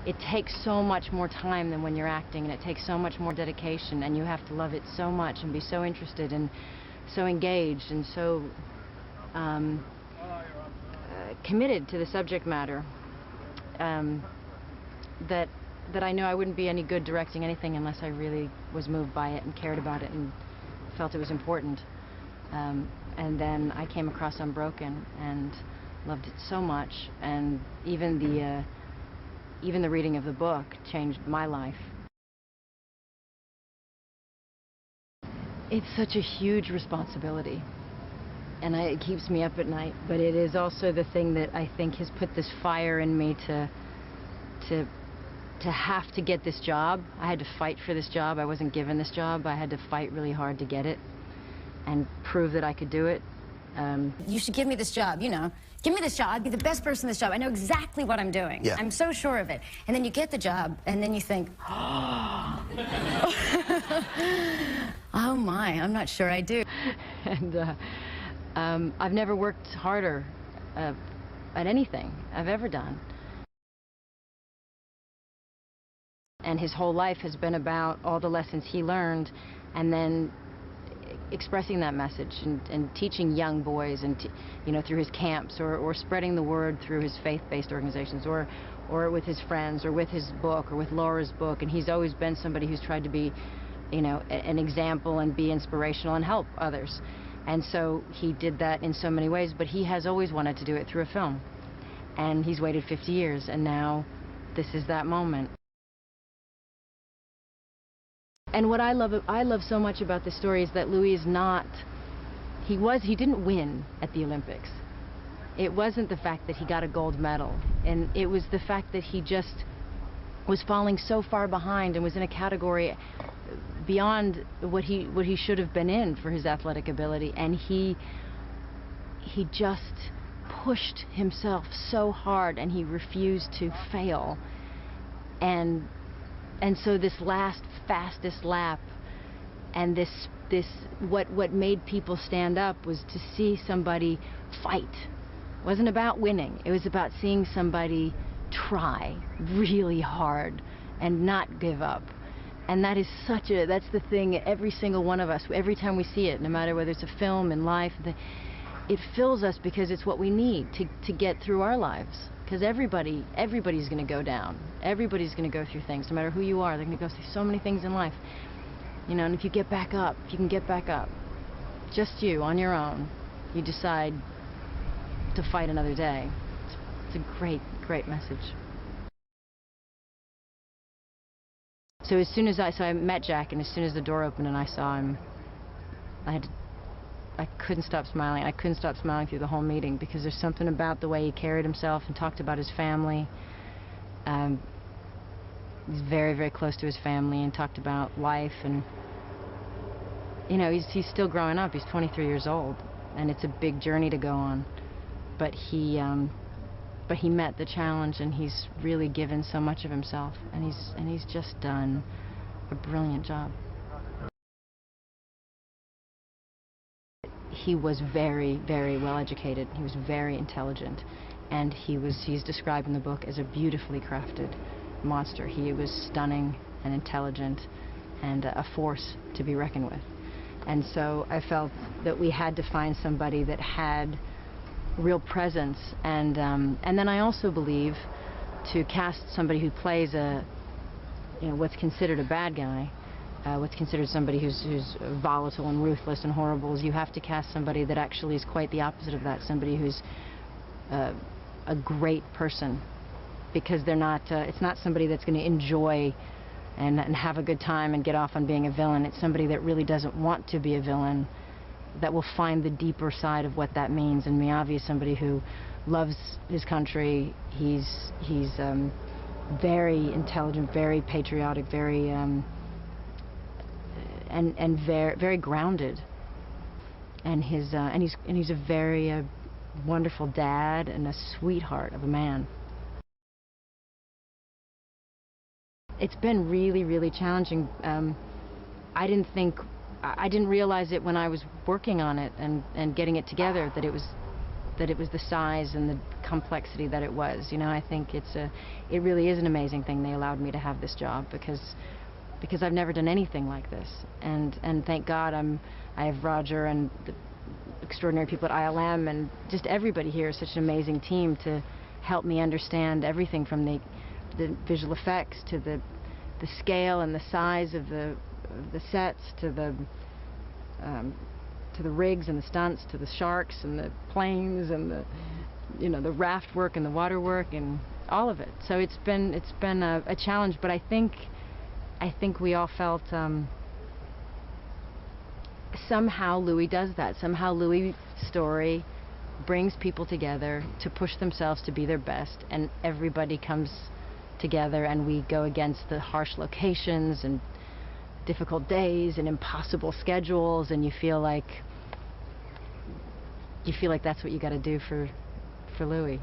it takes so much more time than when you're acting, and it takes so much more dedication, and you have to love it so much and be so interested and so engaged and so committed to the subject matter, that I know I wouldn't be any good directing anything unless I really was moved by it and cared about it and felt it was important. And then I came across Unbroken and loved it so much, and even the reading of the book changed my life. It's such a huge responsibility, and it keeps me up at night, but it is also the thing that I think has put this fire in me to have to get this job. I had to fight for this job. I wasn't given this job. I had to fight really hard to get it and prove that I could do it. You should give me this job, you know. Give me this job. I'd be the best person in this job. I know exactly what I'm doing. Yeah. I'm so sure of it. And then you get the job, and then you think, oh, oh my, I'm not sure I do. And I've never worked harder at anything I've ever done. And his whole life has been about all the lessons he learned, and then expressing that message and teaching young boys, and you know, through his camps, or spreading the word through his faith-based organizations, or with his friends, or with his book, or with Laura's book. And he's always been somebody who's tried to be, you know, an example and be inspirational and help others. And so he did that in so many ways, but he has always wanted to do it through a film. And he's waited 50 years, and now this is that moment. And what I love so much about this story is that Louis is not, he didn't win at the Olympics. It wasn't the fact that he got a gold medal, and it was the fact that he just was falling so far behind and was in a category beyond what he should have been in for his athletic ability, and he just pushed himself so hard, and he refused to fail. And so this last fastest lap, and this what made people stand up was to see somebody fight. It wasn't about winning. It was about seeing somebody try really hard and not give up. And that is that's the thing, every single one of us, every time we see it, no matter whether it's a film, in life, it fills us, because it's what we need to get through our lives. Because everybody's going to go down. Everybody's going to go through things, no matter who you are. They're going to go through so many things in life. You know, and if you get back up, if you can get back up, just you, on your own, you decide to fight another day. It's a great, great message. So as soon as I met Jack, and as soon as the door opened and I saw him, I couldn't stop smiling. I couldn't stop smiling through the whole meeting, because there's something about the way he carried himself and talked about his family. He's very, very close to his family, and talked about life, and you know, he's still growing up. He's 23 years old, and it's a big journey to go on. But he met the challenge, and he's really given so much of himself, and he's just done a brilliant job. He was very, very well educated. He was very intelligent, and he's described in the book as a beautifully crafted monster. He was stunning and intelligent, and a force to be reckoned with. And so I felt that we had to find somebody that had real presence, and then I also believe to cast somebody who plays what's considered a bad guy, what's considered somebody who's volatile and ruthless and horrible, is you have to cast somebody that actually is quite the opposite of that, somebody who's a great person, because they're not, it's not somebody that's going to enjoy and have a good time and get off on being a villain. It's somebody that really doesn't want to be a villain, that will find the deeper side of what that means. And Miyavi is somebody who loves his country. He's very intelligent, very patriotic, very and very grounded. And he's a very wonderful dad and a sweetheart of a man. It's been really, really challenging. I didn't realize it when I was working on it and getting it together, that it was that it was the size and the complexity that it was. You know, I think it really is an amazing thing they allowed me to have this job, because I've never done anything like this, and thank God I have Roger and the extraordinary people at ILM, and just everybody here is such an amazing team to help me understand everything from the visual effects to the scale and the size of the sets to the rigs and the stunts, to the sharks and the planes and the, you know, the raft work and the water work and all of it. So it's been a challenge, but I think we all felt somehow Louis does that. Somehow Louis' story brings people together to push themselves to be their best, and everybody comes together, and we go against the harsh locations and difficult days and impossible schedules, and you feel like that's what you got to do for Louis.